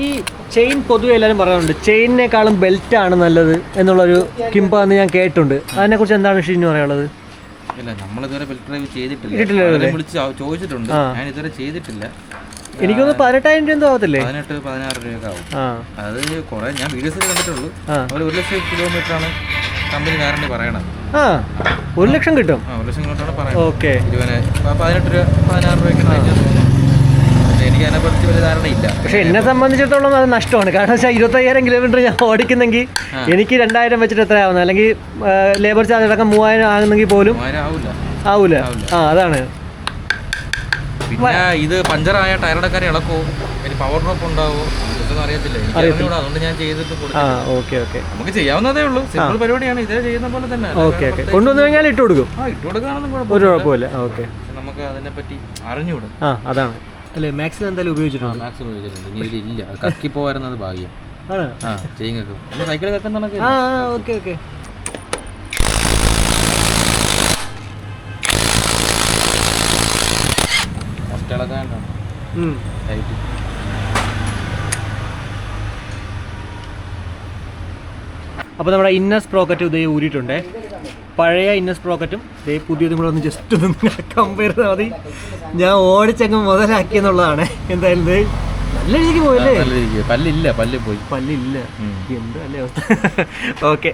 ഈ ചെയിൻ പൊതുവെ എല്ലാവരും പറയാറുണ്ട് ചെയിനിനേക്കാളും ബെൽറ്റ് ആണ് നല്ലത് എന്നുള്ളൊരു കിംബാന്ന് ഞാൻ കേട്ടിട്ടുണ്ട്. അതിനെക്കുറിച്ച് എന്താണ് ഷിനു പറയാനുള്ളത്? ഇല്ല, നമ്മളിതുവരെ ബെൽറ്റ് ഡ്രൈവ് ചെയ്തിട്ടില്ല. വിളിച്ച് ചോദിച്ചിട്ടുണ്ട്, ഞാൻ ഇതുവരെ ചെയ്തിട്ടില്ല. എനിക്കൊന്ന് 18,000 രൂപ ആവത്തില്ലേ? 18-16 രൂപയൊക്കെ ആവും. അത് കുറെ ഞാൻ വീഡിയോസിൽ കണ്ടിട്ടുള്ളൂ. ഒരു 1,00,000 കിലോമീറ്ററാണ് കമ്പനി ഗ്യാരണ്ടി പറയണത്. 1,00,000 കിട്ടും. 1,00,000 കിലോമീറ്ററാണ് പറയുന്നത്. ഓക്കെ. 18 രൂപ 16 രൂപയ്ക്ക് തോന്നുന്നു. എനിക്ക് അതിനെക്കുറിച്ച് വലിയ ധാരണയില്ല. പക്ഷെ എന്നെ സംബന്ധിച്ചിടത്തോളം അത് നഷ്ടമാണ്. കാരണം വെച്ചാൽ 25,000 കിലോമീറ്റർ ഞാൻ ഓടിക്കുന്നെങ്കിൽ എനിക്ക് 2,000 വെച്ചിട്ട് എത്ര ആവുന്നത്? അല്ലെങ്കിൽ ലേബർ ചാർജ് അടക്കം 3,000 ആകുന്നെങ്കിൽ പോലും ആവൂല. അതാണ്. പിന്നെ ഇത് പഞ്ചറായ ടയറുടെ കാര്യം ഇളക്കോ, പവർ ഡ്രോപ്പ് ഉണ്ടാവോ, ഇതൊന്നും അറിയത്തില്ല. അതുകൊണ്ട് ഞാൻ ചെയ്തിട്ട് നമുക്ക് ചെയ്യാവുന്നതേ ഉള്ളൂ. സിമ്പിൾ പരിപാടിയാണ്. ഇതേ ചെയ്യുന്ന പോലെ തന്നെ. കൊണ്ടുവന്നു കഴിഞ്ഞാൽ ഇട്ട് കൊടുക്കും. ഇട്ട് കൊടുക്കാനൊന്നും ഒരു കുഴപ്പമില്ല. നമുക്ക് അതിനെ പറ്റി അറിഞ്ഞുകൂടും. അതാണ് അല്ലേ. മാക്സിൽ എന്തായാലും ഉപയോഗിച്ചിട്ടുണ്ട്. മാക്സ് ഉപയോഗിച്ചിട്ടുണ്ട്. ഇതിലില്ല, കക്കി പോകാറുന്നത് ഭാഗ്യം. ചെയ്യുന്നത് സൈക്കിൾ കക്കുന്ന ഓക്കെ. അപ്പോൾ നമ്മുടെ ഇന്നർ സ്പ്രോക്കറ്റ് ഇതേ ഊരിയിട്ടുണ്ട്. പഴയ ഇന്നർ സ്പ്രോക്കറ്റും ഇതേ പുതിയതും കൂടെ ഒന്ന് ജസ്റ്റ് ഒന്ന് കമ്പയർ ചെയ്താൽ മതി. ഞാൻ ഓടിച്ചങ്ങ് മുതലാക്കിയെന്നുള്ളതാണ്. എന്തായാലും നല്ല രീതിക്ക് പോയല്ലേ? പല്ലില്ല എന്താ അല്ലേ അവസ്ഥ? ഓക്കെ.